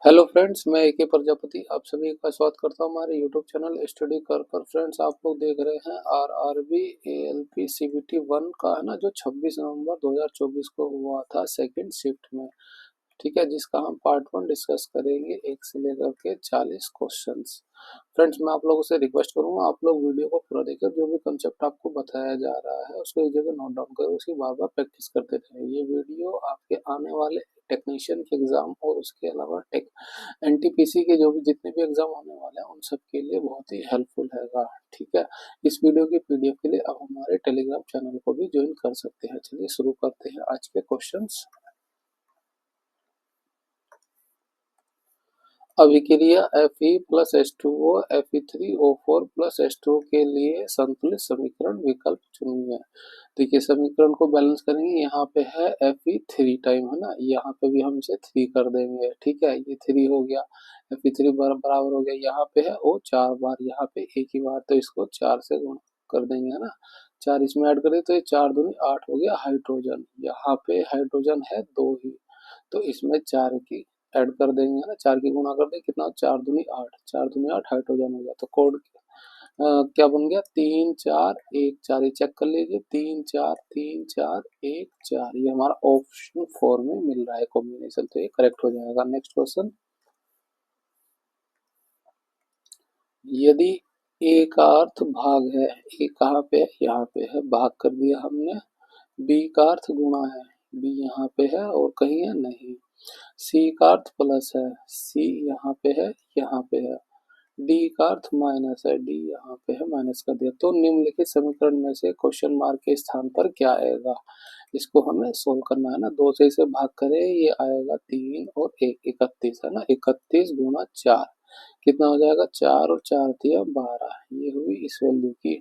Hello friends, मैं ए के प्रजापति आप सभी का स्वागत करता हूं हमारे यूट्यूब चैनल स्टडी कर पर। फ्रेंड्स, आप लोग देख रहे हैं आरआरबी एएलपी सीबीटी 1 का है ना, जो 26 नवंबर 2024 को हुआ था सेकंड शिफ्ट में। ठीक है, जिसका हम पार्ट 1 डिस्कस करेंगे 1 से लेकर के 40 क्वेश्चंस। फ्रेंड्स, मैं आप लोगों से रिक्वेस्ट करूंगा, आप लोग वीडियो को पूरा देखकर जो भी कंसेप्ट आपको बताया जा रहा है उसको एक जगह नोट डाउन करें, उसकी बार बार प्रैक्टिस करते रहें। ये वीडियो आपके आने वाले टेक्नीशियन के एग्जाम और उसके अलावा एनटीपीसी के जो भी जितने भी एग्जाम होने वाले हैं उन सब के लिए बहुत ही हेल्पफुल हैगा। ठीक है, इस वीडियो की पीडीएफ के लिए आप हमारे टेलीग्राम चैनल को भी ज्वाइन कर सकते हैं। चलिए शुरू करते हैं आज के क्वेश्चंस। अभिक्रिया Fe plus H2O Fe3O4 plus H2O के लिए संतुलित समीकरण विकल्प चुनिए। देखिए, समीकरण को बैलेंस करेंगे। यहाँ पे है Fe3 टाइम, है ना, यहाँ पे भी हम इसे 3 कर देंगे। ठीक है, ये 3 हो गया, Fe3 बराबर हो गया। यहाँ पे है O 4 बार, यहाँ पे एक ही बार, तो इसको 4 से गुणा कर देंगे, है ना। 4 इसमें ऐड कर दे तो ये 4 दूनी 8 हो गया हाइड्रोजन। यहाँ पे हाइड्रोजन है 2 ही, तो इसमें 4 की ऐड कर देंगे, है ना। 4 की गुणा कर देंगे, कितना 4 दूनी 8, 4 दूनी 8 हाइड्रोजन हो गया। तो कोड क्या बन गया, 3 4 1 4। ये चेक कर लीजिए, 3 4 3 4 1 4, ये हमारा ऑप्शन 4 में मिल रहा है कॉम्बिनेशन, तो ये करेक्ट हो जाएगा। नेक्स्ट क्वेश्चन, यदि ए का अर्थ भाग है, ए कहाँ पे है, यहाँ पे है, भाग कर दिया हमने। बी का अर्थ गुणा है, बी यहाँ पे है और कहीं है नहीं। सी का अर्थ प्लस है, सी यहाँ पे है, यहाँ पे है। डी का अर्थ माइनस है, डी यहाँ पे है, माइनस कर दिया। तो निम्नलिखित समीकरण में से क्वेश्चन मार्क के स्थान पर क्या आएगा, इसको हमें सोल्व करना है ना। 2 से इसे भाग करें, ये आएगा 3 और 1 31 है ना। 31 गुना 4 कितना हो जाएगा, 4 और 4 दिया 12। ये हुई इस वैल्यू की,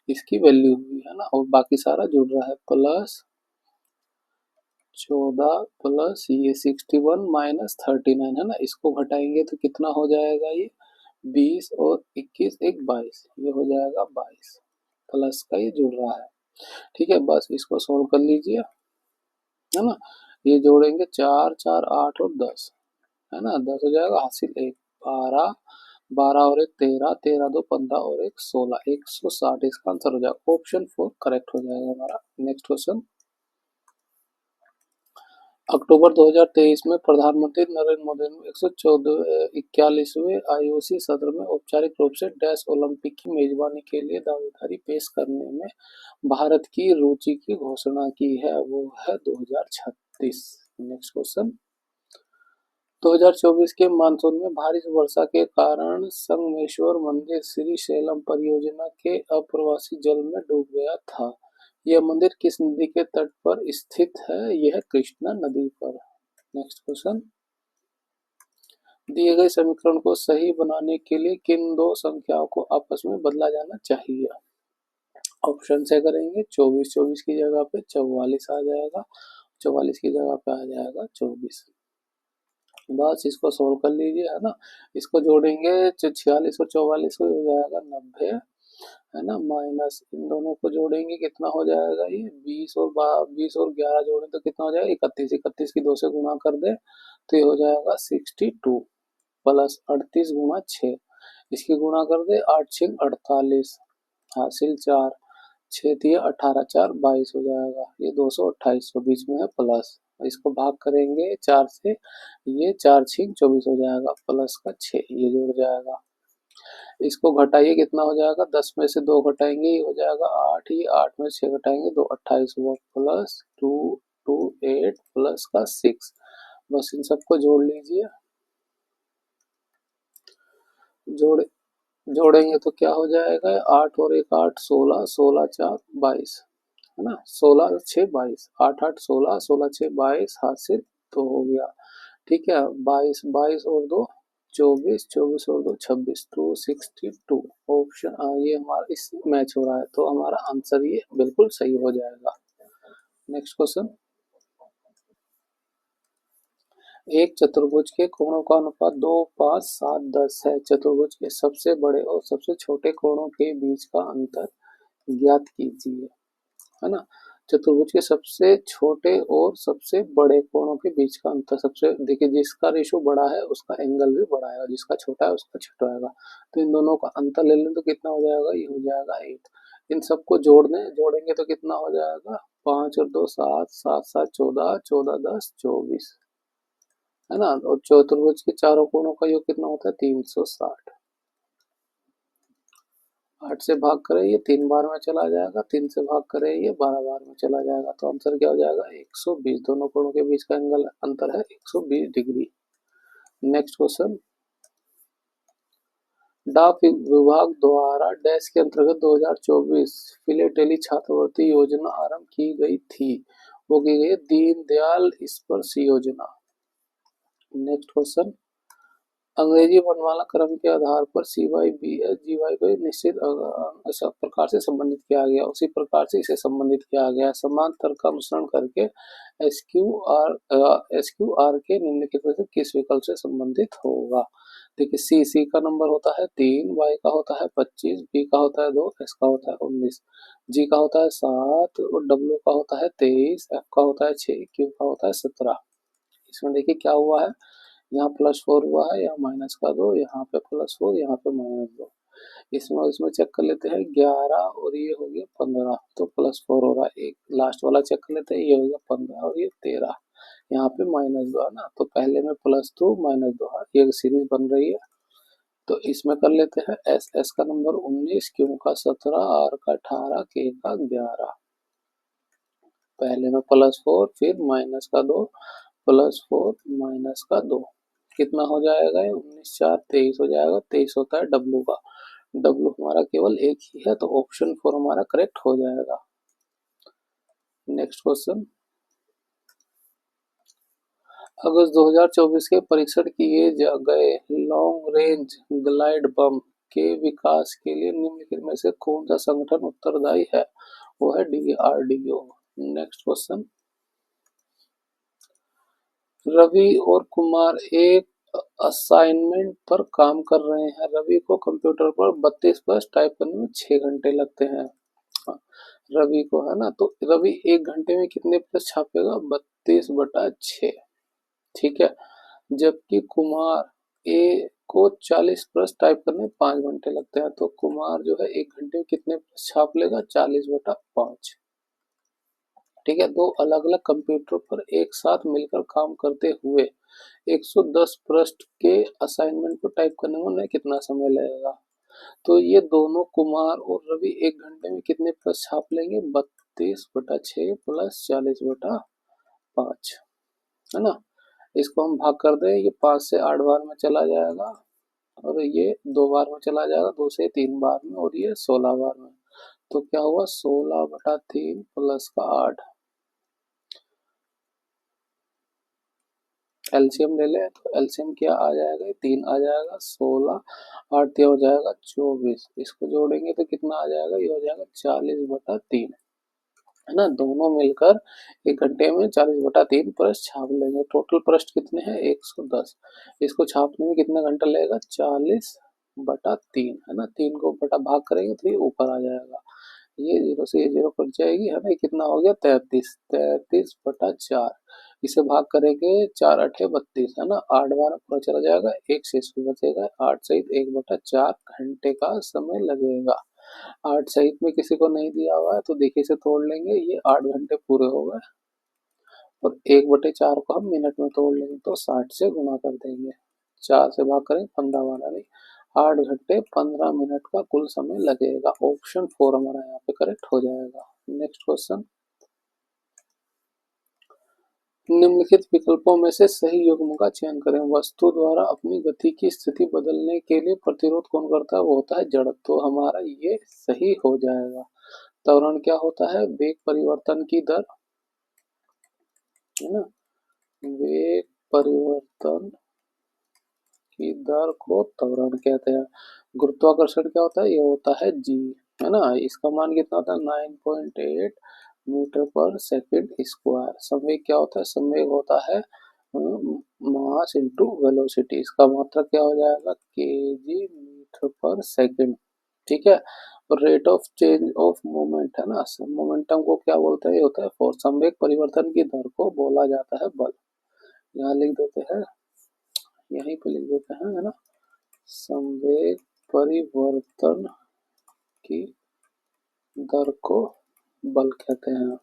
इसकी वैल्यू हुई, है ना। और बाकी सारा जुड़ रहा है, प्लस 14 प्लस ये 61 माइनस 39, है ना। इसको घटाएंगे तो कितना हो जाएगा, ये 20 और 21 एक 22, ये हो जाएगा 22। प्लस का ये जुड़ रहा है। ठीक है, बस इसको सोल्व कर लीजिए, है ना। ये जोड़ेंगे 4 4 8 और 10, है ना। 10 हो जाएगा, हासिल 1 12, 12 और 1 13, 13 2 15 और 1 16, 160। इसका आंसर हो जाएगा ऑप्शन 4 करेक्ट हो जाएगा हमारा। नेक्स्ट क्वेश्चन, अक्टूबर 2023 में प्रधानमंत्री नरेंद्र मोदी ने 141वें आईओसी सत्र में औपचारिक रूप से डैश ओलंपिक की मेजबानी के लिए दावेदारी पेश करने में भारत की रुचि की घोषणा की है, वो है 2036। नेक्स्ट क्वेश्चन, 2024 के मानसून में भारी वर्षा के कारण संगमेश्वर मंदिर श्रीशैलम परियोजना के अप्रवासी जल में डूब गया था। यह मंदिर किस नदी के तट पर स्थित है, यह कृष्णा नदी पर। नेक्स्ट क्वेश्चन, दिए गए समीकरण को सही बनाने के लिए किन दो संख्याओं को आपस में बदला जाना चाहिए। ऑप्शन से करेंगे, 24 24 की जगह पे 44 आ जाएगा, 44 की जगह पे आ जाएगा 24। बस इसको सोल्व कर लीजिए, है ना। इसको जोड़ेंगे 46 और 44 को, हो जाएगा 90, है ना। माइनस इन दोनों को जोड़ेंगे, कितना हो जाएगा, ये 20 और 20 और 11 जोड़े तो कितना हो जाएगा 31। 31 की 2 से गुणा कर दे तो ये हो जाएगा 62, प्लस 38 गुना 6, इसकी गुणा कर दे 8 6 48, हासिल 4, 6 दिया 18 4 22 हो जाएगा। ये 228 तो बीच में है प्लस, इसको भाग करेंगे 4 से, ये 4 6 24 हो जाएगा, प्लस का 6 ये जुड़ जाएगा। इसको घटाइए, कितना हो जाएगा, 10 में से 2 घटाएंगे ये हो जाएगा 8, ये 8 में से 6 घटाएंगे 2 28 हुआ, प्लस 2 2 8 प्लस का 6। बस इन सबको जोड़ लीजिए, जोड़ जोड़ेंगे तो क्या हो जाएगा, 8 और 1 8 16, 16 4 22, है ना। 16 6 22, 8 8 16, 16 6 22, हासिल तो हो गया। ठीक है, 22 22 और 2 24, 24 और 2 26, 262 ऑप्शन ये हमारा इस मैच हो रहा है, तो हमारा आंसर ये बिल्कुल सही हो जाएगा। नेक्स्ट क्वेश्चन, एक चतुर्भुज के कोणों का अनुपात 2 5 7 10 है। चतुर्भुज के सबसे बड़े और सबसे छोटे कोणों के बीच का अंतर ज्ञात कीजिए, है ना। चतुर्भुज के सबसे छोटे और सबसे बड़े कोणों के बीच का अंतर, सबसे देखिए जिसका रेशो बड़ा है उसका एंगल भी बड़ा आएगा, जिसका छोटा है उसका छोटा आएगा। तो इन दोनों का अंतर ले लें तो कितना हो जाएगा, ये हो जाएगा 8। इन सबको जोड़ेंगे तो कितना हो जाएगा, 5 और 2 7, 7 7 14, 14 10 24, है ना। और चतुर्भुज के चारों कोणों का योग कितना होता है, 360। 8 से भाग करें ये 3 बार में चला जाएगा, 3 से भाग करें ये 12 बार में चला जाएगा। तो आंसर क्या हो जाएगा, 120। दोनों कोणों के बीच का एंगल अंतर है 120 डिग्री। नेक्स्ट क्वेश्चन, डाक विभाग द्वारा डैश के अंतर्गत 2024 फिलेटेली छात्रवृत्ति योजना आरंभ की गई थी। वो की गई दीनदयाल स्पर्श योजना। नेक्स्ट क्वेश्चन, अंग्रेजी वर्णमाला क्रम के आधार पर CYBS GY को निश्चित प्रकार से संबंधित किया गया, उसी प्रकार से इसे संबंधित किया गया। समान तर्क का अनुसरण करके SQR के निम्नलिखित में से किस विकल्प से संबंधित होगा। देखिए C का नंबर होता है 3, Y का होता है 25, B का होता है 2, S का होता है 19, G का होता है 7 और W का होता है 23, F का होता है 6, Q का होता है 17। इसमें देखिए क्या हुआ है, यहाँ +4 हुआ है, यहाँ -2, यहाँ पे +4, यहाँ पे -2। इसमें चेक कर लेते हैं 11 और ये हो गया 15, तो +4 हो रहा है। एक लास्ट वाला चेक कर लेते हैं, ये हो गया 15 और ये 13, यहाँ पे -2 है ना। तो पहले में +2 -2 ये सीरीज बन रही है। तो इसमें कर लेते हैं S का नंबर 19, Q का 17, R का 18, K का 11। पहले में +4 फिर -2 +4 -2 कितना हो जाएगा, 19 4 23 हो जाएगा। 23 होता है W का, W हमारा केवल एक ही है, तो ऑप्शन 4 हमारा करेक्ट हो जाएगा। नेक्स्ट क्वेश्चन, अगस्त 2024 के परीक्षण किए गए लॉन्ग रेंज ग्लाइड बम के विकास के लिए निम्नलिखित में से कौन सा संगठन उत्तरदायी है, वो है DRDO। नेक्स्ट क्वेश्चन, रवि और कुमार एक असाइनमेंट पर काम कर रहे हैं। रवि को कंप्यूटर पर 32 पृष्ठ टाइप करने में 6 घंटे लगते हैं। रवि को है ना, तो रवि 1 घंटे में कितने पृष्ठ छापेगा, 32/6। ठीक है, जबकि कुमार ए को 40 पृष्ठ टाइप करने में 5 घंटे लगते हैं। तो कुमार जो है 1 घंटे में कितने पृष्ठ छाप लेगा, 40/5। ठीक है, दो अलग अलग कंप्यूटर पर एक साथ मिलकर काम करते हुए 110 पृष्ठ के असाइनमेंट को टाइप करने में उन्हें कितना समय लगेगा। तो ये दोनों कुमार और रवि 1 घंटे में कितने पृष्ठ छाप लेंगे, 32/6 + 40/5, है ना। इसको हम भाग कर दें, ये 5 से 8 बार में चला जाएगा और ये 2 बार में चला जाएगा, 2 से 3 बार में, और ये 16 बार में। तो क्या हुआ, 16/3 + का 8, एलसीएम ले लें तो एलसीएम क्या आ जाएगा, 3 आ जाएगा। 16 8 हो जाएगा 24, इसको जोड़ेंगे तो कितना आ जाएगा, ये हो जाएगा 40/3, है ना। दोनों मिलकर 1 घंटे में 40/3 पृष्ठ छाप लेंगे। टोटल पृष्ठ कितने हैं, 110। इसको छापने में कितना घंटा लगेगा, 40/3, है ना। 3 को बटा भाग करेंगे तो ये ऊपर आ जाएगा, ये 0 से ये 0 कट जाएगी, है ना। ये कितना हो गया, 33, 33/4। इसे भाग करेंगे, 4 8 32, है ना। 8 बार पूरा चला जाएगा, 1 शेष में बचेगा, 8 सहित 1/4 घंटे का समय लगेगा। 8 सहित में किसी को नहीं दिया हुआ है तो देखिए इसे तोड़ लेंगे, ये 8 घंटे पूरे हो गए। और 1/4 को हम मिनट में तोड़ लेंगे तो 60 से गुणा कर देंगे, 4 से भाग करेंगे, 15 बार नहीं, 8 घंटे 15 मिनट का कुल समय लगेगा। ऑप्शन 4 हमारा यहाँ पे करेक्ट हो जाएगा। नेक्स्ट क्वेश्चन, निम्नलिखित विकल्पों में से सही युग्म का चयन करें। वस्तु द्वारा अपनी गति की स्थिति बदलने के लिए प्रतिरोध कौन करता है, वो होता है जड़त्व। तो हमारा ये सही हो जाएगा। त्वरण क्या होता है, वेग परिवर्तन की दर, है ना। वेग परिवर्तन की दर को त्वरण कहते हैं। गुरुत्वाकर्षण क्या होता है, ये होता है जी, है ना। इसका मान कितना होता है, 9.8 मीटर/सेकंड स्क्वायर। संवेग क्या होता है, संवेग होता है मास इंटू वेलोसिटी। इसका मात्रक क्या हो जाएगा, केजी मीटर पर सेकंड। ठीक है, और rate of change of moment है ना, मोमेंटम को क्या बोलते हैं, ये होता है फोर्स। संवेग परिवर्तन की दर को बोला जाता है बल। यहाँ लिख देते हैं, यहीं पे लिख देते हैं, है ना, संवेग परिवर्तन की दर को बल कहते हैं।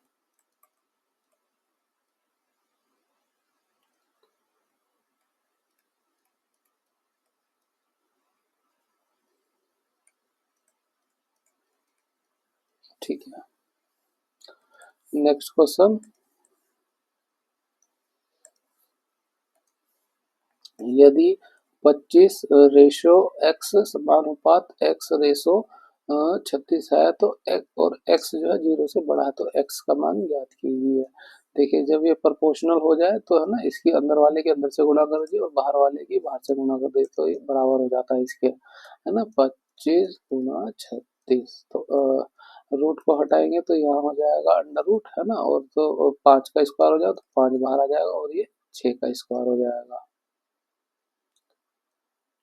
ठीक है, नेक्स्ट क्वेश्चन, यदि 25 रेशो x समानुपात x रेशो 36 है तो और x जो है 0 से बड़ा है तो x का मान ज्ञात कीजिए। देखिए जब ये प्रोपोर्शनल हो जाए तो है ना, इसकी अंदर वाले के अंदर से गुणा कर दीजिए और बाहर वाले की बाहर से गुणा कर दीजिए तो ये बराबर हो जाता है इसके, है ना, 25 गुना 36। तो रूट को हटाएंगे तो यहाँ हो जाएगा अंडर रूट, है ना, और तो 5 का स्क्वायर हो जाएगा तो 5 बाहर आ जाएगा और ये 6 का स्क्वायर हो जाएगा।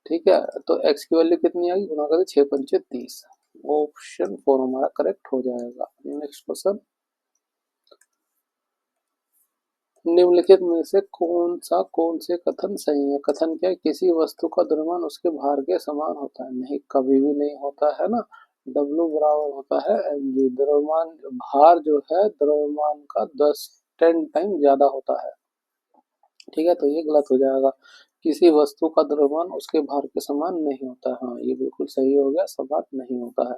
ठीक है, तो x की वैल्यू कितनी आएगी, गुणा करें 6 पंचे 30। ऑप्शन 4 हमारा करेक्ट हो जाएगा। नेक्स्ट क्वेश्चन, निम्नलिखित में से कौन से कथन सही है। कथन क्या है, किसी वस्तु का द्रव्यमान उसके भार के समान होता है। नहीं, कभी भी नहीं होता है ना, W बराबर होता है mg। द्रव्यमान भार जो है द्रव्यमान का 10 टाइम ज्यादा होता है। ठीक है, तो ये गलत हो जाएगा। किसी वस्तु का द्रव्यमान उसके भार के समान नहीं होता है, हाँ ये बिल्कुल सही हो गया, समान नहीं होता है।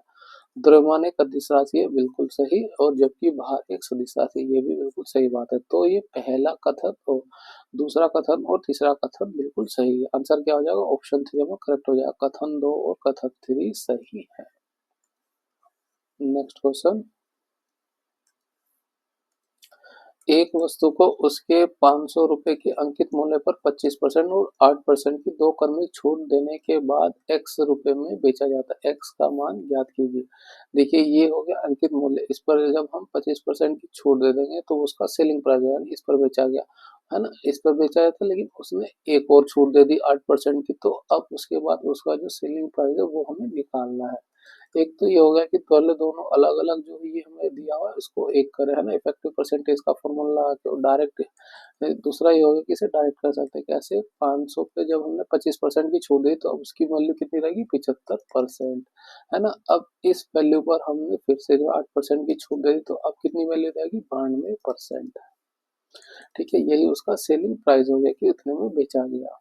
द्रव्यमान एक अदिश राशि है, बिल्कुल सही, और जबकि भार एक सदिश राशि है, ये भी बिल्कुल सही बात है। तो ये पहला कथन और दूसरा कथन और तीसरा कथन बिल्कुल सही है। आंसर क्या हो जाएगा, ऑप्शन 3 में करेक्ट हो जाएगा, कथन 2 और कथन 3 सही है। नेक्स्ट क्वेश्चन, एक वस्तु को उसके 500 रुपए के अंकित मूल्य पर 25% और 8% की 2 क्रमिक छूट देने के बाद x रुपए में बेचा जाता है। x का मान ज्ञात कीजिए। देखिए ये हो गया अंकित मूल्य, इस पर जब हम 25% की छूट दे देंगे तो उसका सेलिंग प्राइस है, इस पर बेचा गया, है ना, इस पर बेचा जाता है, लेकिन उसने एक और छूट दे दी 8% की, तो अब उसके बाद उसका जो सेलिंग प्राइस है वो हमें निकालना है। एक तो ये हो गया कि पहले दोनों अलग अलग जो ये हमें दिया हुआ है इसको एक करें, है ना, इफेक्टिव परसेंटेज का फॉर्मूला लगा के डायरेक्ट। दूसरा ये हो गया कि इसे डायरेक्ट कर सकते हैं कैसे, 500 पे जब हमने 25% की छूट दी तो अब उसकी वैल्यू कितनी रहेगी, 75%, है ना। अब इस वैल्यू पर हमने फिर से जो 8% की छूट दे दी तो अब कितनी वैल्यू रहेगी, 92%। ठीक है, यही उसका सेलिंग प्राइस हो गया कि इतने में बेचा गया।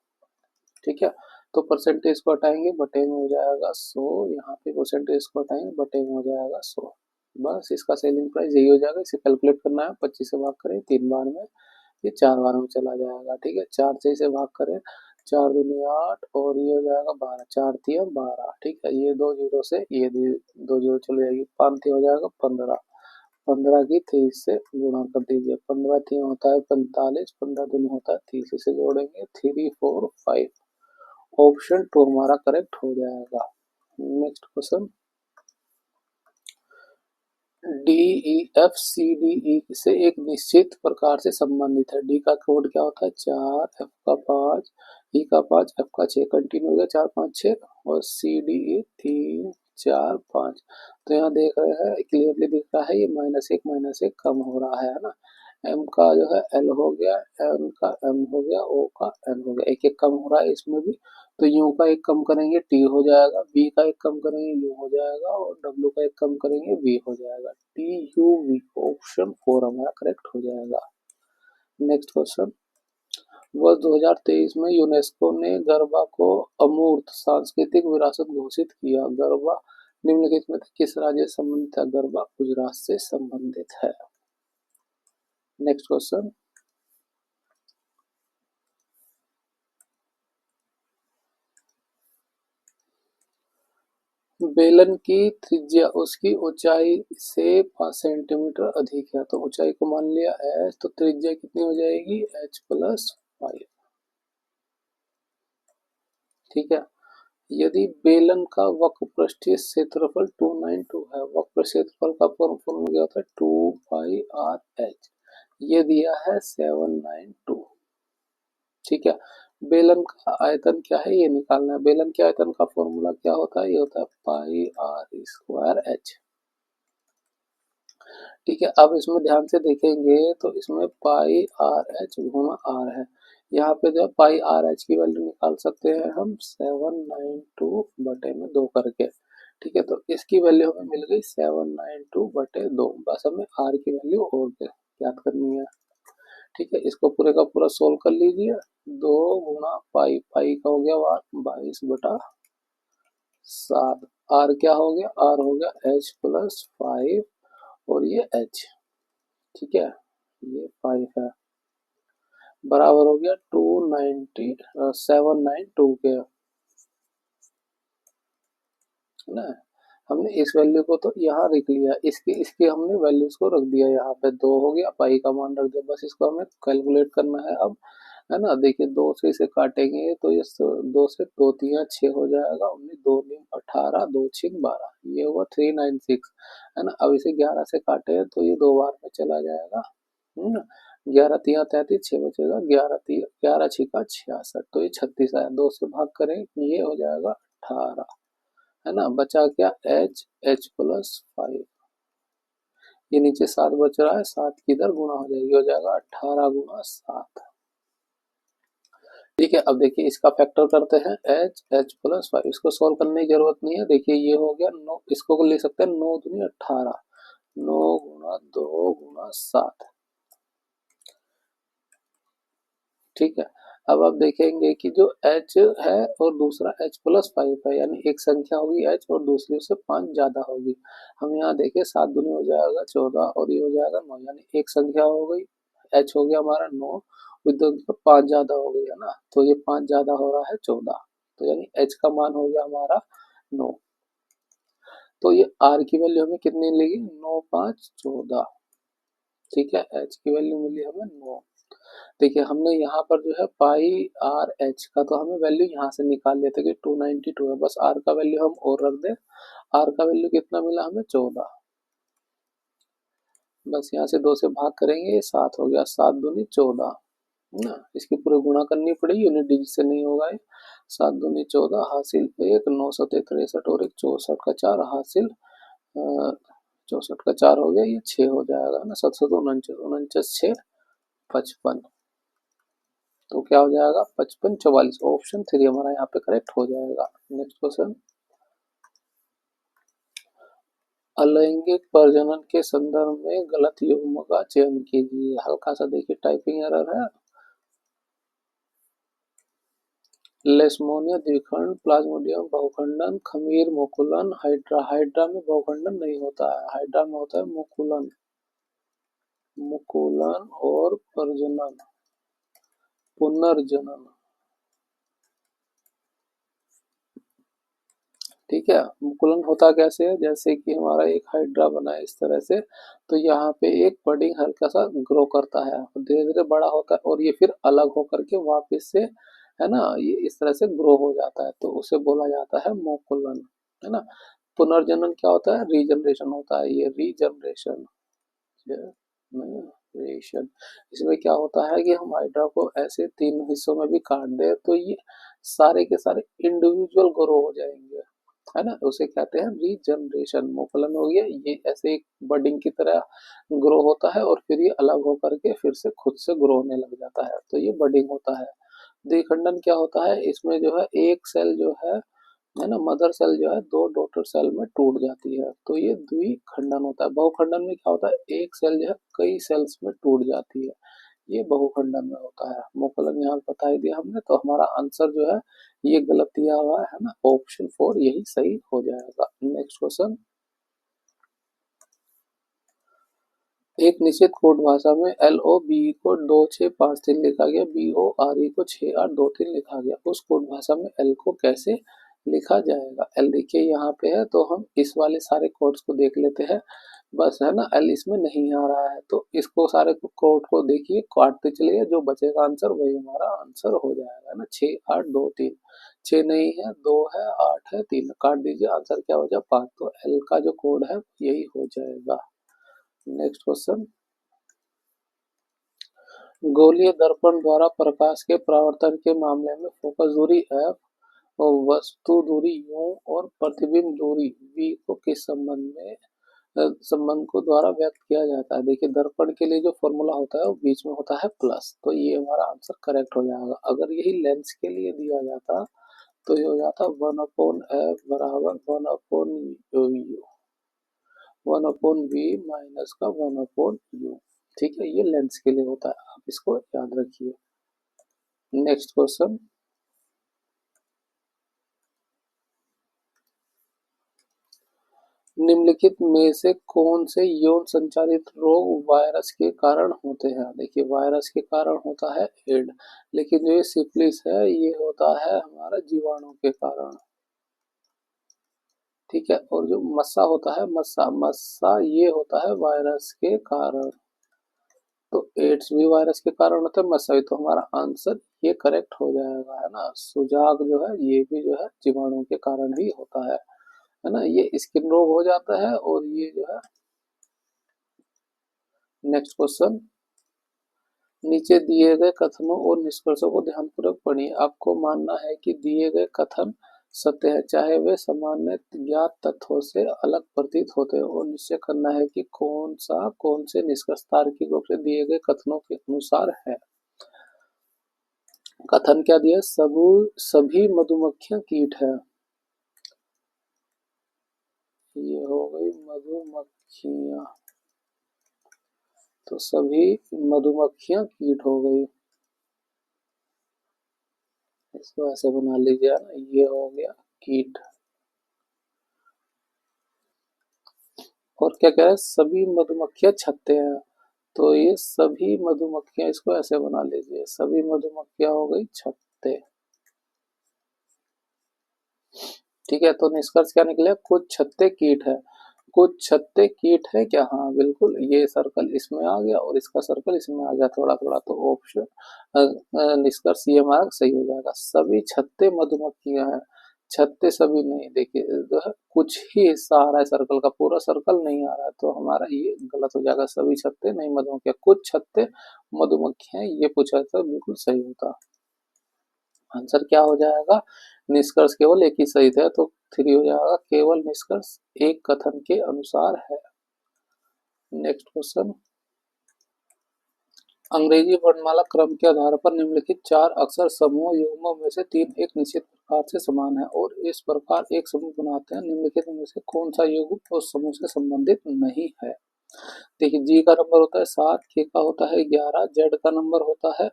ठीक है, तो परसेंटेज को हटाएंगे बटे में हो जाएगा 100, यहाँ पे परसेंटेज को हटाएंगे बटे में हो जाएगा 100। बस इसका सेलिंग प्राइस यही हो जाएगा। इसे कैलकुलेट करना है, 25 से भाग करें 3 बार में, ये 4 बार में चला जाएगा। ठीक है, 4 से इसे भाग करें, 4 दूनी 8 और ये हो जाएगा 12, 4 तिया 12। ठीक है, ये 2 जीरो से ये 2 जीरो चली जाएगी, 5 तिया हो जाएगा 15, 15 की 30 से गुणा कर दीजिए, 15 तिया होता है 45, 15 दूनी होता है 30, इसे जोड़ेंगे 3 4 5। ऑप्शन 2 हमारा करेक्ट हो जाएगा। Next question, D E F C D E से एक निश्चित प्रकार से संबंधित है। डी का कोड क्या होता है, 4, एफ का 5, ई का 5, एफ का 6, कंटिन्यू हो गया 4 5 6, और सी डी ई 3 4 5। तो यहाँ देख रहे हैं क्लियरली दिख रहा है ये -1 कम हो रहा है ना। एम का जो है एल हो गया, एम का एम हो गया, ओ का एन हो गया, एक एक कम हो रहा है इसमें भी। तो यू का एक कम करेंगे टी हो जाएगा, वी का एक कम करेंगे यू हो जाएगा, और डब्ल्यू का एक कम करेंगे वी हो जाएगा। टी यू वी, ऑप्शन 4 हमारा करेक्ट हो जाएगा। नेक्स्ट क्वेश्चन, वर्ष 2023 में यूनेस्को ने गरबा को अमूर्त सांस्कृतिक विरासत घोषित किया। गरबा निम्नलिखित में किस राज्य से संबंधित है, गरबा गुजरात से संबंधित है। नेक्स्ट क्वेश्चन, बेलन की त्रिज्या उसकी ऊंचाई से 5 सेंटीमीटर अधिक है। तो ऊंचाई को मान लिया h, तो त्रिज्या कितनी हो जाएगी, h+5। ठीक है, यदि बेलन का वक्र पृष्ठीय क्षेत्रफल 292 है, वक्र क्षेत्रफल का फॉर्मूला क्या होता है, 2 पाई r h, ये दिया है 792। ठीक है। बेलन का आयतन क्या है ये निकालना है। बेलन के आयतन का फॉर्मूला क्या होता है, ये होता है पाई आर स्क्वायर एच। ठीक है, अब इसमें ध्यान से देखेंगे तो इसमें पाई आर एच गुणा आर है। यहाँ पे जो पाई आर एच की वैल्यू निकाल सकते हैं हम 792 बटे में 2 करके। ठीक है, तो इसकी वैल्यू हमें मिल गई 792 बटे 2। बस हमें आर की वैल्यू और याद करनी है। ठीक है, इसको पूरे का पूरा सोल्व कर लीजिए। 2 गुणा पाई, पाई का हो गया 22 बटा 7। आर क्या हो गया, आर हो गया एच प्लस 5 और ये एच। ठीक है, ये 5 है, बराबर हो गया 792 के, है ना। हमने इस वैल्यू को तो यहाँ लिख लिया, इसकी इसकी हमने वैल्यूज को रख दिया यहाँ पे। 2 हो गया, पाई का मान रख दिया, बस इसको हमें कैलकुलेट करना है अब, है ना। देखिए 2 से इसे काटेंगे तो ये 2 से 2 तिया 6 हो जाएगा, 19 2 नीम 18 2 छिंग 12, ये हुआ 396, है ना। अब इसे 11 से काटे तो ये 2 बार में चला जाएगा, है ना। 11 तिया 33, 6 बचेगा, 11 तिया 11 छिका 66, तो ये 36 आया। 2 से भाग करें ये हो जाएगा 18, है ना। बचा क्या, एच, एच प्लस 5, ये नीचे 7 बच रहा है, 7 की इधर गुणा हो जाएगी, हो जाएगा 18 गुणा 7। ठीक है, अब देखिए इसका फैक्टर करते हैं, एच, एच प्लस 5, इसको सोल्व करने की जरूरत नहीं है। देखिए ये हो गया 9, इसको ले सकते हैं 9 दूनी 18, 9 गुणा 2 गुणा 7। ठीक है, अब आप देखेंगे कि जो h है और दूसरा h प्लस 5 है, यानी एक संख्या होगी h और दूसरी से 5 ज्यादा होगी। हम यहाँ देखें 7 दूनी हो जाएगा 14 और ये हो जाएगा 9, यानी एक संख्या हो गई, h हो गया हमारा 9, विद्युत का 5 ज्यादा हो गई, है ना। तो ये 5 ज्यादा हो रहा है 14, तो यानी h का मान हो गया हमारा 9। तो ये r की वैल्यू हमें कितनी मिलेगी, 9 5 14। ठीक है, h की वैल्यू मिली हमें 9। देखिए हमने यहाँ पर जो है पाई आर एच का तो हमें वैल्यू यहाँ से निकाल लेते कि 292 है, बस आर का वैल्यू हम और रख दें। आर का वैल्यू कितना मिला हमें, 14। बस यहाँ से 2 से भाग करेंगे, 7 हो गया, 7 दूनी 14, है ना। इसकी पूरी गुणा करनी पड़ेगी, यूनिट डिजिट से नहीं होगा ये। 7 दूनी 14 हासिल 1, 9 7 63 और 1 64 का 4 हासिल 64 का 4 हो गया, ये 6 हो जाएगा ना। 7 7 49 49 6 55, तो क्या हो जाएगा 55 44, ऑप्शन 3 हमारा यहाँ पे करेक्ट हो जाएगा। नेक्स्ट क्वेश्चन, अलैंगिक प्रजनन के संदर्भ में गलत युग्म का चयन कीजिए। हल्का सा देखिए टाइपिंग एरर है। लेशमोनिया द्विखंड, प्लाज्मोडियम बहुखंडन, खमीर मुकुलन, हाइड्रा। हाइड्रा में बहुखंडन नहीं होता है, हाइड्रा में होता है मुकुलन। मुकुलन और प्रजनन, पुनर्जनन। ठीक है, मुकुलन होता कैसे है, जैसे कि हमारा एक हाइड्रा बना है इस तरह से, तो यहाँ पे एक बडिंग हल्का सा ग्रो करता है, धीरे धीरे बड़ा होता है और ये फिर अलग होकर के वापस से, है ना, ये इस तरह से ग्रो हो जाता है, तो उसे बोला जाता है मुकुलन, है ना। पुनर्जनन क्या होता है, रीजनरेशन होता है, ये रीजनरेशन, जनरेशन। इसमें क्या होता है कि हम हाइड्रा को ऐसे 3 हिस्सों में भी काट दे तो ये सारे के सारे इंडिविजुअल ग्रो हो जाएंगे, है ना। उसे कहते हैं रीजनरेशन। मुकुलन हो गया, ये ऐसे एक बडिंग की तरह ग्रो होता है और फिर ये अलग होकर के फिर से खुद से ग्रो होने लग जाता है, तो ये बडिंग होता है। द्विखंडन क्या होता है, इसमें जो है एक सेल जो है ना, मदर सेल जो है 2 डॉटर सेल में टूट जाती है, तो ये द्विखंडन होता है। बहुखंडन में क्या होता है, एक सेल जो है कई सेल्स में टूट जाती है, ये बहुखंडन में होता है। मुकुलन यहाँ बता ही दिया हमने, तो हमारा आंसर जो है ये गलत दिया हुआ है ना, ऑप्शन 4 यही सही हो जाएगा। नेक्स्ट क्वेश्चन, एक निश्चित कोड भाषा में एल ओ बी को 2653 लिखा गया, बी ओ आर ई को 6823 लिखा गया, उस कोड भाषा में एल को कैसे लिखा जाएगा। एल देखिए यहाँ पे है, तो हम इस वाले सारे कोड्स को देख लेते हैं, बस, है ना। एल इसमें नहीं आ रहा है तो इसको सारे कोड को देखिए, काटते चलिए, जो बचेगा आंसर वही हमारा आंसर हो जाएगा ना। 6823, 6 नहीं है, 2 है, 8 है, 3 काट दीजिए, आंसर क्या हो जाए 5, तो एल का जो कोड है यही हो जाएगा। नेक्स्ट क्वेश्चन, गोलीय दर्पण द्वारा प्रकाश के परावर्तन के मामले में फोकस दूरी f और वस्तु दूरी u और प्रतिबिंब दूरी v को किस संबंध को द्वारा व्यक्त किया जाता है। देखिए दर्पण के लिए जो फॉर्मूला होता है वो बीच में होता है प्लस, तो ये हमारा आंसर करेक्ट हो जाएगा। अगर यही लेंस के लिए दिया जाता तो ये हो जाता 1/f बराबर 1/v माइनस का 1/u। ठीक है, ये लेंस के लिए होता है, आप इसको याद रखिए। नेक्स्ट क्वेश्चन, निम्नलिखित में से कौन से यौन संचारित रोग वायरस के कारण होते हैं। देखिए वायरस के कारण होता है एड, लेकिन जो ये सिफिलिस है ये होता है हमारा जीवाणु के कारण। ठीक है, और जो मस्सा होता है मस्सा ये होता है वायरस के कारण। तो एड्स भी वायरस के कारण होता है, मस्सा भी, तो हमारा आंसर ये करेक्ट हो जाएगा, है ना। सुजाग जो है ये भी जो है जीवाणु के कारण ही होता है ना। ये स्किन रोग हो जाता है और ये जो है। नेक्स्ट क्वेश्चन, नीचे दिए गए कथनों और निष्कर्षों को ध्यानपूर्वक पढ़िए। आपको मानना है कि दिए गए कथन सत्य है, चाहे वे सामान्य ज्ञात तथ्यों से अलग प्रतीत होते हैं, और निश्चय करना है कि कौन से निष्कर्ष तार्किक रूप से दिए गए कथनों के अनुसार है। कथन क्या दिया, सभी मधुमक्खियां कीट है, ये हो गई मधुमक्खियां, तो सभी मधुमक्खियां कीट हो गई, इसको ऐसे बना लीजिए ना, ये हो गया कीट। और क्या कह रहा है, सभी मधुमक्खियां छत्ते हैं, तो ये सभी मधुमक्खियां, इसको ऐसे बना लीजिए, सभी मधुमक्खियां हो गई छत्ते। ठीक है, तो निष्कर्ष क्या निकले, कुछ छत्ते कीट है। कुछ छत्ते कीट है क्या, हाँ बिल्कुल, ये सर्कल इसमें आ गया और इसका सर्कल इसमें आ गया थोड़ा थोड़ा, तो ऑप्शन निष्कर्ष ये हमारा सही हो जाएगा। सभी छत्ते मधुमक्खियां हैं, छत्ते सभी नहीं, देखिए जो है कुछ ही हिस्सा आ रहा है सर्कल का, पूरा सर्कल नहीं आ रहा है, तो हमारा ये गलत हो जाएगा। सभी छत्ते नहीं मधुमक्खियां, कुछ छत्ते मधुमक्खियां, ये पूछा था बिल्कुल सही होता। आंसर क्या हो जाएगा, निष्कर्ष केवल एक ही सही था, तो 3 हो जाएगा, केवल निष्कर्ष एक कथन के अनुसार है। नेक्स्ट क्वेश्चन, अंग्रेजी वर्णमाला क्रम के आधार पर निम्नलिखित 4 अक्षर समूह युग्मों में से 3 एक निश्चित प्रकार से समान है और इस प्रकार एक समूह बनाते हैं। निम्नलिखित में से कौन सा युग्म उस समूह से संबंधित नहीं है। देखिए जी का नंबर होता है 7, के का होता है 11, जेड का नंबर होता है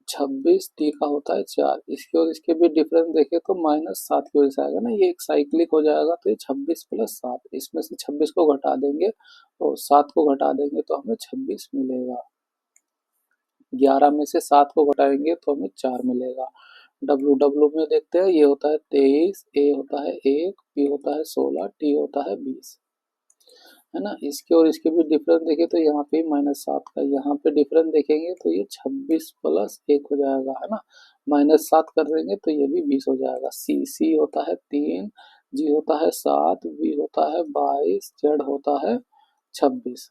26, टी का होता है 4। इसके और इसके भी डिफरेंस देखें तो -7 की वजह से आएगा ना, ये एक साइक्लिक हो जाएगा, तो ये 26 + 7, इसमें से 26 को घटा देंगे और 7 को घटा देंगे तो हमें 26 मिलेगा। 11 में से 7 को घटाएंगे तो हमें 4 मिलेगा। डब्लू डब्लू में देखते हैं, ये होता है 23, ए होता है 1, पी होता है 16, टी होता है 20, है ना। इसके और इसके भी डिफरेंस देखें तो यहाँ पे -7 का, यहाँ पे डिफरेंस देखेंगे तो ये 26 + 1 हो जाएगा, है ना। -7 कर देंगे तो ये भी 20 हो जाएगा। सी होता है 3, जी होता है 7, वी होता है 22, जेड होता है 26,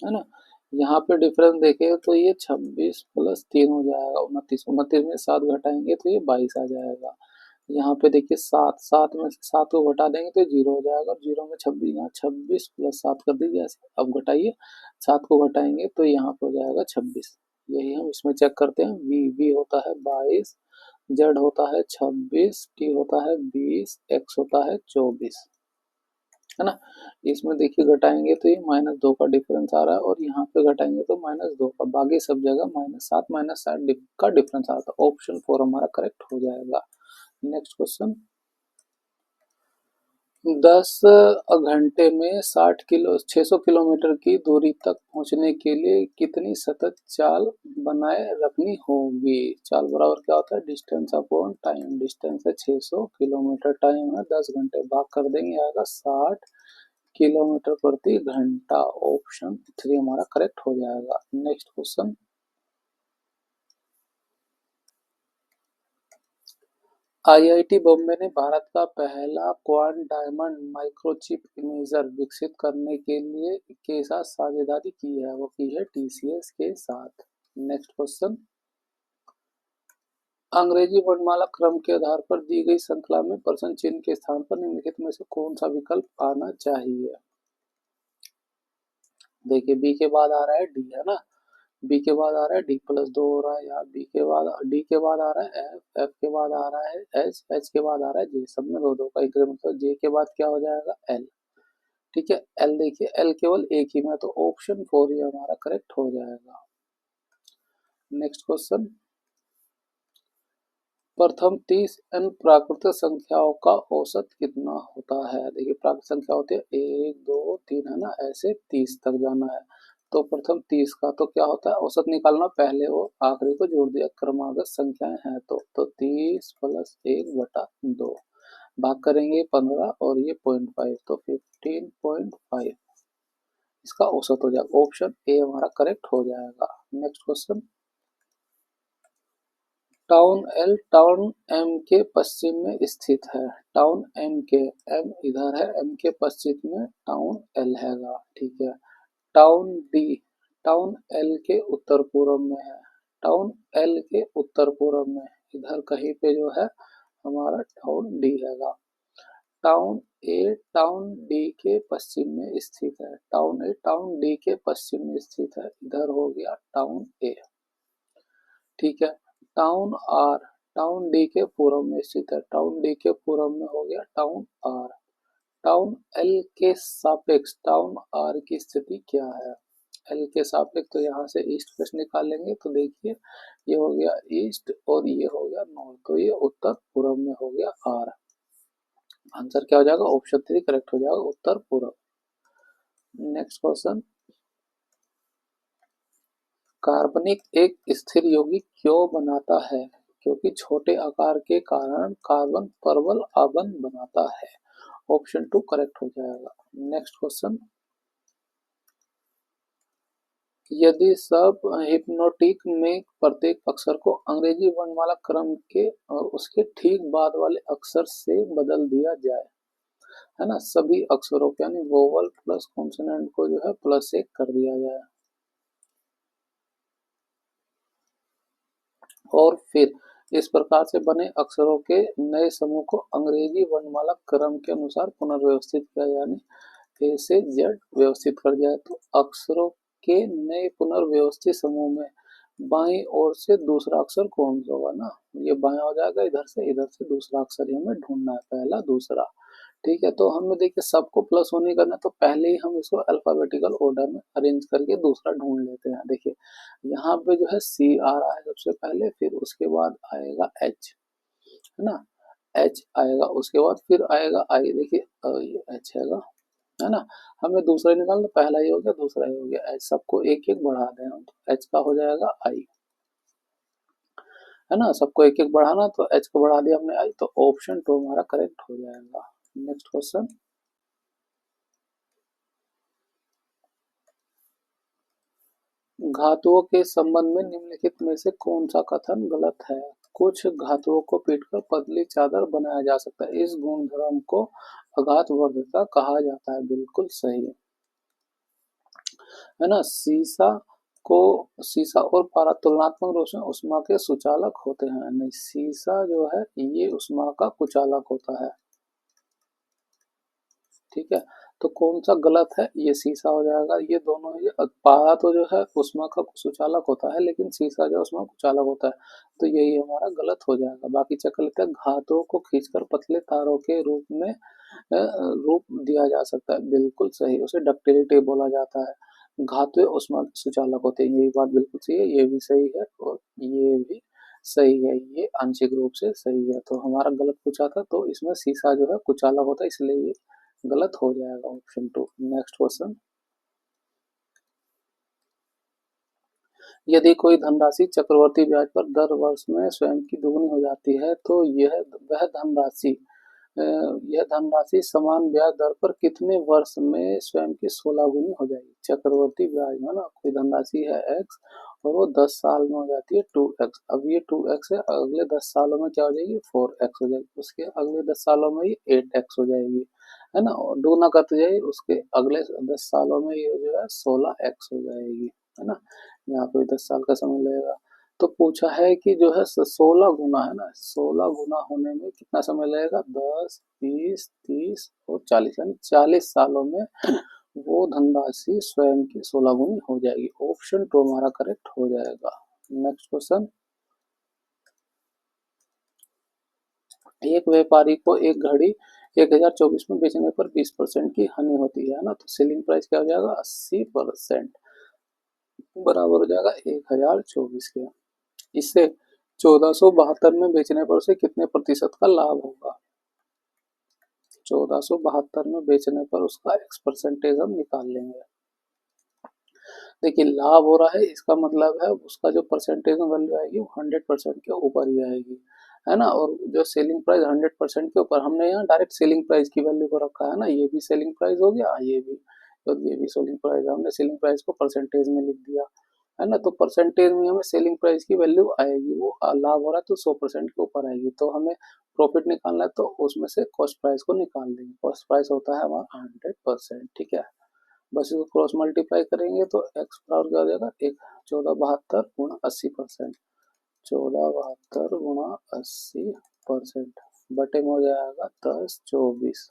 है ना। यहाँ पे डिफरेंस देखें तो ये 26 + 3 हो जाएगा 29, 29 में 7 घटाएंगे तो ये 22 आ जाएगा। यहाँ पे देखिए 7 में 7 को घटा देंगे तो 0 हो जाएगा, और 0 में 26, यहाँ 26 + 7 कर दीजिए ऐसे। अब घटाइए, 7 को घटाएंगे तो यहाँ पे हो जाएगा 26। यही हम इसमें चेक करते हैं, वी होता है 22, जेड होता है 26, टी होता है 20, एक्स होता है 24, है ना। इसमें देखिए घटाएंगे तो ये -2 का डिफरेंस आ रहा है, और यहाँ पे घटाएंगे तो -2 का, बाकी सब जगह -7 -7 का डिफरेंस आ रहा था। ऑप्शन 4 हमारा करेक्ट हो जाएगा। नेक्स्ट क्वेश्चन, 10 घंटे में 600 किलोमीटर की दूरी तक पहुंचने के लिए कितनी सतत चाल बनाए रखनी होगी। चाल बराबर क्या होता है, डिस्टेंस अपॉन टाइम। डिस्टेंस है 600 किलोमीटर, टाइम है 10 घंटे, भाग कर देंगे आएगा 60 किलोमीटर प्रति घंटा। ऑप्शन 3 हमारा करेक्ट हो जाएगा। नेक्स्ट क्वेश्चन, आईआईटी बॉम्बे ने भारत का पहला क्वांट डायमंड माइक्रोचिप इमेजर विकसित करने के लिए के साथ साझेदारी की है, वो की है टीसीएस के साथ। नेक्स्ट क्वेश्चन, अंग्रेजी वर्णमाला क्रम के आधार पर दी गई श्रृंखला में प्रश्न चिन्ह के स्थान पर निम्नलिखित में से कौन सा विकल्प आना चाहिए। देखिए बी के बाद आ रहा है डी, है ना, बी के बाद आ रहा है डी प्लस 2 हो रहा है, यहाँ बी के बाद डी के बाद आ रहा है एफ, एफ के बाद आ रहा है एच, एच के बाद आ रहा है जे, सब में दो दो का इंक्रीमेंट, तो जे के बाद क्या हो जाएगा एल। ठीक है, एल देखिए एल केवल एक ही में, तो ऑप्शन 4 ही हमारा करेक्ट हो जाएगा। नेक्स्ट क्वेश्चन, प्रथम 30 n प्राकृतिक संख्याओं का औसत कितना होता है। देखिए प्राकृतिक संख्या होती है 1 2 3, है ना, ऐसे 30 तक जाना है, तो प्रथम 30 का तो क्या होता है औसत निकालना, पहले और आखिरी को जोड़ दिया, क्रमागत संख्याएं हैं तो 30 प्लस 1/2 भाग करेंगे 15 और ये 0.5, तो 15.5 इसका औसत हो जाएगा, ऑप्शन ए हमारा करेक्ट हो जाएगा। Next question, town L town M के पश्चिम में स्थित है। टाउन एम के, एम इधर है, एम के पश्चिम में टाउन एल हैगा। ठीक है, टाउन डी टाउन एल के उत्तर पूर्व में है। टाउन एल के उत्तर पूर्व में इधर कहीं पे जो है हमारा टाउन डी हैगा। टाउन ए टाउन डी के पश्चिम में स्थित है। टाउन ए टाउन डी के पश्चिम में स्थित है, इधर हो गया टाउन ए। ठीक है, टाउन आर टाउन डी के पूर्व में स्थित है। टाउन डी के पूर्व में हो गया टाउन आर। टाउन एल के सापेक्ष टाउन आर की स्थिति क्या है। एल के सापेक्ष तो यहाँ से ईस्ट वेस्ट निकालेंगे, तो देखिए ये हो गया ईस्ट और ये हो गया नॉर्थ, तो ये उत्तर पूर्व में हो गया आर। आंसर क्या हो जाएगा, ऑप्शन 3 करेक्ट हो जाएगा, उत्तर पूर्व। नेक्स्ट क्वेश्चन, कार्बनिक एक स्थिर यौगिक क्यों बनाता है। क्योंकि छोटे आकार के कारण कार्बन प्रबल आबंध बनाता है, ऑप्शन 2 करेक्ट हो जाएगा। नेक्स्ट क्वेश्चन, यदि सब हिप्नोटिक में प्रत्येक अक्षर को अंग्रेजी वर्णमाला क्रम के और उसके ठीक बाद वाले अक्षर से बदल दिया जाए, है ना, सभी अक्षरों को यानी वोवल प्लस कॉन्सोनेंट को जो है +1 कर दिया जाए, और फिर इस प्रकार से बने अक्षरों के नए समूह को अंग्रेजी वर्णमाला क्रम के अनुसार पुनर्व्यवस्थित किया, यानी ए से जेड व्यवस्थित कर दिया, तो अक्षरों के नए पुनर्व्यवस्थित समूह में बाईं ओर से दूसरा अक्षर कौन सा होगा ना, ये बाएं हो जाएगा, इधर से दूसरा अक्षर हमें ढूंढना है, पहला दूसरा। ठीक है, तो हमें देखिए सबको प्लस होने करना, तो पहले ही हम इसको अल्फाबेटिकल ऑर्डर में अरेंज करके दूसरा ढूंढ लेते हैं। देखिए यहाँ पे जो है सी आ रहा है सबसे पहले, फिर उसके बाद आएगा एच, है ना, एच आएगा, उसके बाद फिर आएगा आई, देखिए ये एच है ना, हमें दूसरा निकालना, पहला ही हो गया दूसरा ही हो गया, एच सबको एक एक बढ़ा दें हम, तो एच का हो जाएगा आई, है ना, सबको एक एक बढ़ाना, तो एच को बढ़ा दिया हमने आई, तो ऑप्शन 2 हमारा करेक्ट हो जाएगा। नेक्स्ट क्वेश्चन, धातुओं के संबंध में निम्नलिखित में से कौन सा कथन गलत है। कुछ धातुओं को पीटकर पतली चादर बनाया जा सकता है, इस गुणधर्म को अघातवर्धकता कहा जाता है, बिल्कुल सही है ना। शीशा और पारा तुलनात्मक रूप से ऊष्मा के सुचालक होते हैं, नहीं, शीशा जो है ये ऊष्मा का कुचालक होता है। ठीक है, तो कौन सा गलत है, ये शीशा हो जाएगा, ये दोनों ही, पारा तो जो है ऊष्मा का सुचालक होता है, लेकिन शीशा जो है ऊष्मा कुचालक होता है, तो यही हमारा गलत हो जाएगा। बाकी चेक कर लेते हैं, धातुओं को खींचकर पतले तारों के रूप में रूप दिया जा सकता है, बिल्कुल सही, उसे डक्टिलिटी बोला जाता है। धातुएं ऊष्मा के सुचालक होते हैं, यही बात बिल्कुल सही है, ये भी सही है और ये भी सही है, ये आंशिक रूप से सही है, तो हमारा गलत पूछा था, तो इसमें शीशा जो है कुचालक होता है, इसलिए ये गलत हो जाएगा, ऑप्शन 2। नेक्स्ट क्वेश्चन, यदि कोई धनराशि चक्रवर्ती ब्याज पर दर वर्ष में स्वयं की दुगनी हो जाती है, तो यह धनराशि समान ब्याज दर पर कितने वर्ष में स्वयं की 16 गुनी हो जाएगी। चक्रवर्ती ब्याज में ना कोई धनराशि है एक्स और वो 10 साल में हो जाती है 2x, अब ये 2x है, अगले 10 सालों में क्या हो जाएगी 4x हो जाएगी, उसके अगले 10 सालों में ये 8x हो जाएगी, है ना, और दुगना करते जाइए, उसके अगले 10 सालों में ये जो है 16x हो जाएगी। है ना। यहाँ पे 10 साल का समय लगेगा। तो पूछा है कि जो है 16 गुना, है ना, 16 गुना होने में कितना समय लगेगा, 10, 20, 30 और 40, यानी 40 सालों में वो धनराशि स्वयं की 16 गुनी हो जाएगी। ऑप्शन 2 हमारा करेक्ट हो जाएगा। नेक्स्ट क्वेश्चन, एक व्यापारी को एक घड़ी 1024 में बेचने पर 20% की हानि होती है ना, तो सेलिंग प्राइस क्या हो जाएगा, 80% बराबर हो जाएगा 1024 के। इससे 1472 में बेचने पर उसे कितने प्रतिशत का लाभ होगा। 1472 में बेचने पर उसका एक्स परसेंटेज हम निकाल लेंगे। देखिए लाभ हो रहा है, इसका मतलब है उसका जो परसेंटेज में वैल्यू आएगी वो 100% के ऊपर ही आएगी, है ना। और जो सेलिंग प्राइस 100% के ऊपर, हमने यहाँ डायरेक्ट सेलिंग प्राइस की वैल्यू को रखा है ना, ये भी सेलिंग प्राइस हो गया, ये भी, तो ये भी सेलिंग प्राइस, हमने सेलिंग प्राइस को परसेंटेज में लिख दिया, है ना। तो परसेंटेज में हमें सेलिंग प्राइस की वैल्यू आएगी, वो लाभ हो रहा है तो 100% के ऊपर आएगी। तो हमें प्रॉफिट निकालना है तो उसमें से कॉस्ट प्राइस को निकाल देंगे। कॉस्ट प्राइस होता है हमारा 100%, ठीक है। बस इसको क्रॉस मल्टीप्लाई करेंगे तो एक्स बराबर क्या हो जाएगा, एक 1472 गुणा 80%, 1472 गुणा 80% बटे में हो जाएगा 1024,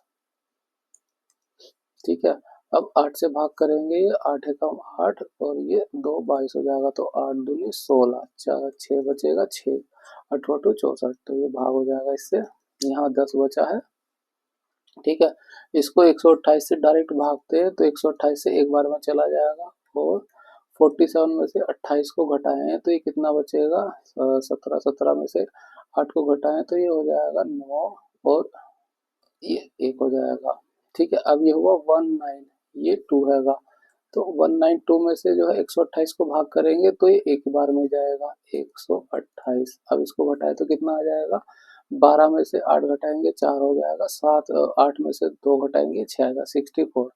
ठीक है। अब 8 से भाग करेंगे, ये 8 एकम 8 और ये 2 22 हो जाएगा, तो 8 दूनी 16, 6 बचेगा 6, 8 8 64, तो ये भाग हो जाएगा इससे, यहाँ 10 बचा है, ठीक है। इसको 128 से डायरेक्ट भागते हैं तो 128 से एक बार में चला जाएगा, और 47 में से 28 को घटाएं तो ये कितना बचेगा, 17, 17 में से 8 को घटाएं तो ये हो जाएगा 9, और ये 1 हो जाएगा, ठीक है। अब ये हुआ 19, ये 2 हैगा, तो 192 में से जो है 128 को भाग करेंगे तो ये एक बार में जाएगा 128। अब इसको घटाए तो कितना आ जाएगा, 12 में से 8 घटाएंगे 4 हो जाएगा, 7, 8 में से 2 घटाएंगे 6 आएगा, 64।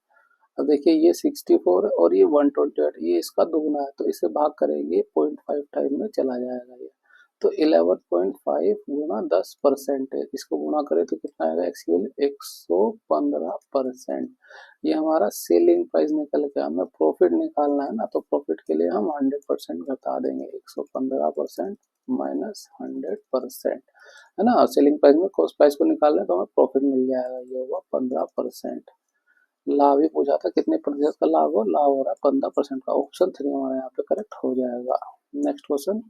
अब देखिए ये 64 है और ये 128, ये इसका दुगना है, तो इसे भाग करेंगे 0.5 टाइम में चला जाएगा ये, तो 11.5 गुना 10% है, इसको गुना करें तो कितना आएगा, एक्चुअली 115%। ये हमारा सेलिंग प्राइस निकल के, हमें प्रॉफिट निकालना है ना, तो प्रॉफिट के लिए हम 100% घटा देंगे, 115% माइनस 100%, है ना। सेलिंग प्राइस में कॉस्ट प्राइस को निकाल लें तो हमें प्रॉफिट मिल जाएगा, ये हुआ 15%। लाभ ही पूछा था कितने प्रतिशत का लाभ हो, लाभ हो रहा है 15% का, ऑप्शन 3 हमारा यहाँ पे करेक्ट हो जाएगा। नेक्स्ट क्वेश्चन,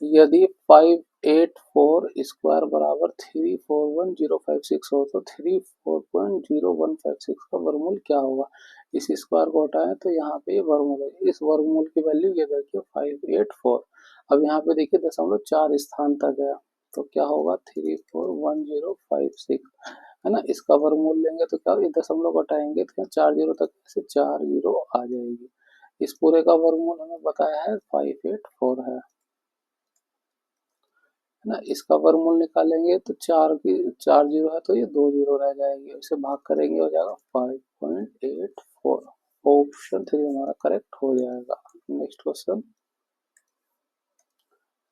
यदि 584 स्क्वायर बराबर 341056 हो तो 34.0156 का वर्गमूल क्या होगा। इस स्क्वायर को हटाएं तो यहाँ पे ये वर्गमूल है, इस वर्गमूल की वैल्यू ये देखिए 584। अब यहाँ पे देखिए 0.4 स्थान तक है, तो क्या होगा 341056, है ना। इसका वर्गमूल लेंगे तो क्या, ये दशमलव घटाएंगे तो 4 जीरो तक से 4 जीरो आ जाएगी। इस पूरे का वर्गमूल हमें बताया है 584 है ना। इसका वर्गमूल निकालेंगे तो 4 जीरो है तो ये 2 जीरो रह जाएगी, इसे भाग करेंगे हो जाएगा 5.84, ऑप्शन 3 हमारा करेक्ट हो जाएगा। नेक्स्ट क्वेश्चन,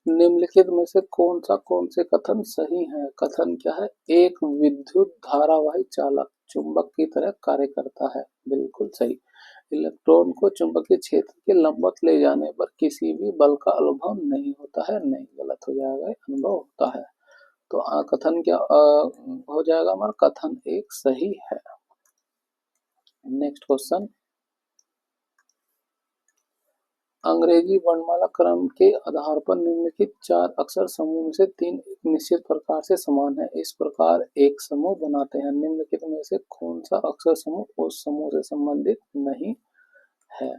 निम्नलिखित में से कौन से कथन सही है। कथन क्या है, एक विद्युत धारावाही चालक चुंबक की तरह कार्य करता है, बिल्कुल सही। इलेक्ट्रॉन को चुंबकीय क्षेत्र के लंबवत ले जाने पर किसी भी बल का अनुभव नहीं होता है, नहीं, गलत हो जाएगा, अनुभव होता है। तो कथन क्या हो जाएगा हमारा, कथन एक सही है। नेक्स्ट क्वेश्चन, अंग्रेजी वर्णमाला क्रम के आधार पर निम्नलिखित 4 अक्षर समूह में से 3 एक निश्चित प्रकार से समान है, इस प्रकार एक समूह बनाते हैं। निम्नलिखित में से कौन सा अक्षर समूह उस समूह से संबंधित नहीं है।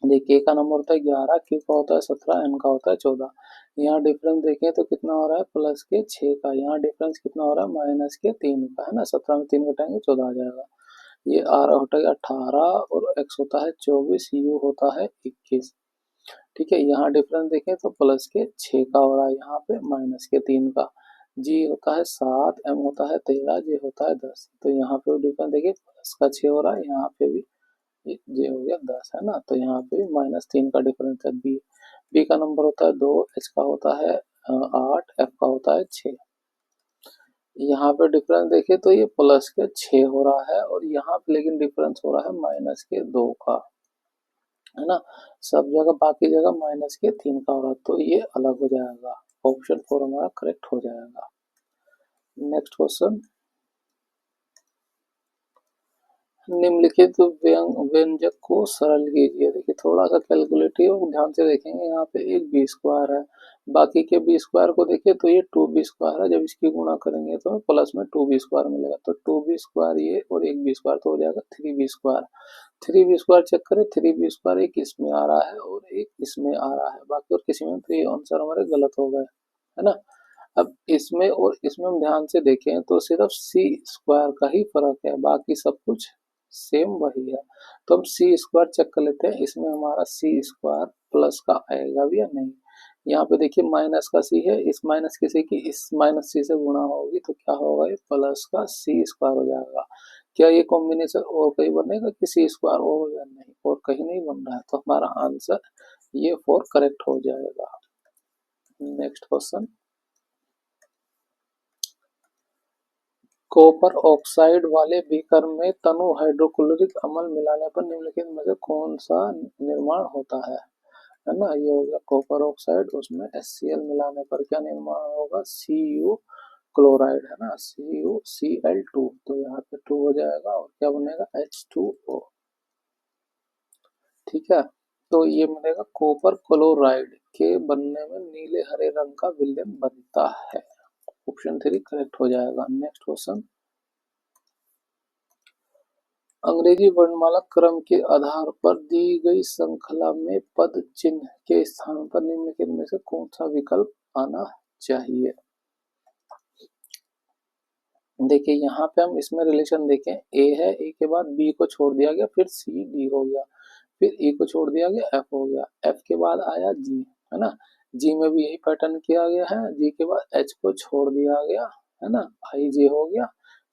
देखिए का नंबर होता है 11, के का होता है 17, एन का होता है 14। यहाँ डिफरेंस देखें तो कितना हो रहा है, प्लस के 6 का। यहाँ डिफरेंस कितना हो रहा है, माइनस के 3 का, है ना। 17 में 3 घटाएंगे 14 आ जाएगा। ये आर होता है 18 और एक्स होता है 24, यू होता है 21, ठीक है। यहाँ डिफरेंस देखें तो प्लस के 6 का हो रहा है, यहाँ पे माइनस के 3 का। जी होता है 7, एम होता है 13, जे होता है 10। तो यहाँ पे डिफरेंस देखिए प्लस का 6 हो रहा है, यहाँ पे भी जे हो गया 10, है ना। तो यहाँ पे -3 का डिफरेंस है। बी, बी का नंबर होता है 2, एच का होता है 8, एफ का होता है 6। यहाँ पे डिफरेंस देखे तो ये प्लस के 6 हो रहा है और यहाँ पे लेकिन डिफरेंस हो रहा है माइनस के 2 का, है ना। सब जगह बाकी जगह माइनस के 3 का हो रहा है, तो ये अलग हो जाएगा। ऑप्शन 4 हमारा करेक्ट हो जाएगा। नेक्स्ट क्वेश्चन, निम्नलिखित व्यंजक को सरल कीजिए। देखिए थोड़ा सा कैलकुलेटिव ध्यान से देखेंगे, यहाँ पे एक बी स्क्वायर है, बाकी के बी स्क्वायर को देखिए तो ये 2b स्क्वायर है, जब इसकी गुणा करेंगे तो प्लस में 2b स्क्वायर मिलेगा, तो 2b स्क्वायर ये और एक बी स्क्वायर तो हो जाएगा 3b square. 3b square check करें, 3b स्क्वायर एक इसमें आ रहा है और एक इसमें आ रहा है, बाकी और किसी में, तो ये आंसर हमारे गलत हो गए, है ना। अब इसमें और इसमें हम ध्यान से देखें तो सिर्फ सी स्क्वायर का ही फर्क है, बाकी सब कुछ सेम वही है। तो हम सी स्क्वायर चेक कर लेते हैं, इसमें हमारा सी स्क्वायर प्लस का आएगा भी या नहीं। यहाँ पे देखिए माइनस का सी है, इस माइनस की सी की इस माइनस सी से गुणा होगी तो क्या होगा, ये प्लस का सी स्क्वायर हो जाएगा। क्या ये कॉम्बिनेशन और कहीं बनेगा कि सी स्क्वायर और हो जाए, नहीं और कहीं नहीं बन रहा है, तो हमारा आंसर ये 4 करेक्ट हो जाएगा। नेक्स्ट क्वेश्चन, कॉपर ऑक्साइड वाले बीकर में तनु हाइड्रोक्लोरिक अम्ल मिलाने पर निम्नलिखित में से कौन सा निर्माण होता है ना। ये हो गया कॉपर ऑक्साइड, उसमें HCl मिलाने पर क्या निर्माण होगा, Cu क्लोराइड, है ना, CuCl2, तो यहाँ पे 2 हो जाएगा और क्या बनेगा H2O, ठीक है। तो ये मिलेगा कॉपर क्लोराइड के बनने में नीले हरे रंग का विलयन बनता है। ऑप्शन 3 करेक्ट हो जाएगा। नेक्स्ट क्वेश्चन, अंग्रेजी वर्णमाला क्रम के आधार पर दी गई श्रृंखला में पद चिन्ह के स्थान पर निम्नलिखित में से कौन सा विकल्प आना चाहिए। देखिए यहाँ पे हम इसमें रिलेशन देखें, ए है, ए के बाद बी को छोड़ दिया गया, फिर सी डी हो गया, फिर ई को छोड़ दिया गया, एफ हो गया, एफ के बाद आया जी, है ना। जी में भी यही पैटर्न किया गया है, जी के बाद एच को छोड़ दिया गया, है ना, आई जे हो गया,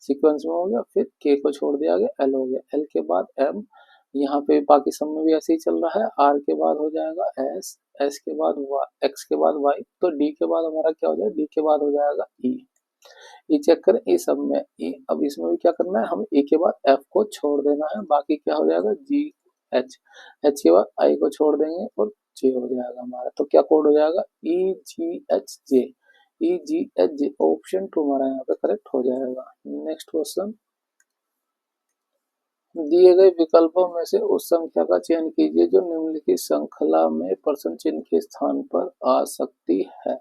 सीक्वेंस में हो गया, फिर के को छोड़ दिया गया, एल हो गया, एल के बाद एम, यहाँ पे बाकी सब में भी ऐसे ही चल रहा है, आर के बाद हो जाएगा एस, एस के बाद वाई, एक्स के बाद वाई, तो डी के बाद हमारा क्या हो जाएगा, डी के बाद हो जाएगा ई। ई चेक करें, ई सब में ई, अब इसमें भी क्या करना है, हम ई के बाद एफ को छोड़ देना है, बाकी क्या हो जाएगा जी एच, एच के बाद आई को छोड़ देंगे और जे हो जाएगा हमारा, तो क्या कोड हो जाएगा EGHJ, EGHJ, ऑप्शन 2 हमारा यहाँ पे करेक्ट हो जाएगा। नेक्स्ट क्वेश्चन, दिए गए विकल्पों में से उस संख्या का चयन कीजिए जो निम्नलिखित श्रृंखला में प्रश्न चिन्ह के स्थान पर आ सकती है।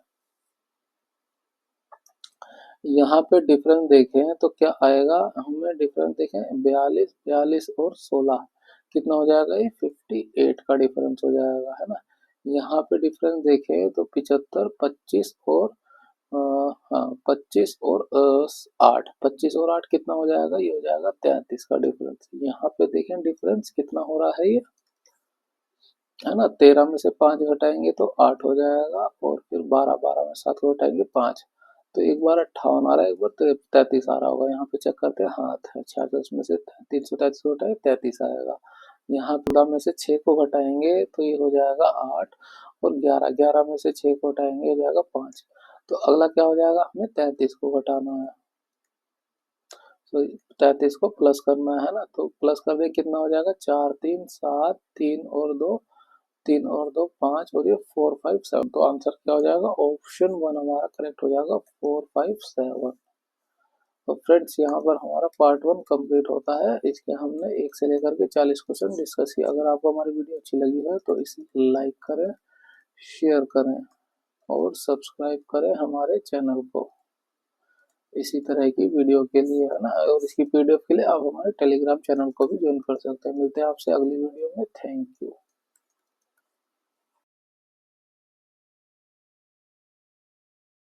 यहाँ पे डिफरेंस देखें तो क्या आएगा, हमें डिफरेंस देखें 42, 42 और 16 कितना हो जाएगा, ये 58 का डिफरेंस हो जाएगा, है ना। यहाँ पे डिफरेंस देखें तो 75, 25 और हाँ 25 और 8, 25 और 8 कितना हो जाएगा, ये हो जाएगा 33 का डिफरेंस। यहाँ पे देखें डिफरेंस कितना हो रहा है ये, है ना, 13 में से 5 घटाएंगे तो 8 हो जाएगा और फिर 12, 12 में 7 को घटाएंगे 5, तो एक बार 58 आ रहा है, एक बार 33 आ रहा होगा। यहाँ पे चेक करते हैं, हाँ 66 में से 333 को घटाए 33 आएगा। यहाँ 14 में से 6 को घटाएंगे तो ये हो जाएगा 8 और 11, 11 में से 6 को घटाएंगे हो जाएगा 5, तो अगला क्या हो जाएगा, हमें 33 को घटाना है, तो 33 को प्लस करना है ना, तो प्लस कर दे कितना हो जाएगा, 4 3 7, 3 और 2, 3 और 2 5 और ये 4 5 7, तो आंसर क्या हो जाएगा, ऑप्शन 1 हमारा करेक्ट हो जाएगा 4 5 7। तो फ्रेंड्स यहाँ पर हमारा पार्ट 1 कंप्लीट होता है, इसके हमने 1 से लेकर के 40 क्वेश्चन डिस्कस किया। अगर आपको हमारी वीडियो अच्छी लगी है तो इसे लाइक करें, शेयर करें और सब्सक्राइब करें हमारे चैनल को इसी तरह की वीडियो के लिए, है ना। और इसकी PDF के लिए आप हमारे टेलीग्राम चैनल को भी ज्वाइन कर सकते हैं। मिलते हैं आपसे अगली वीडियो में। Thank you.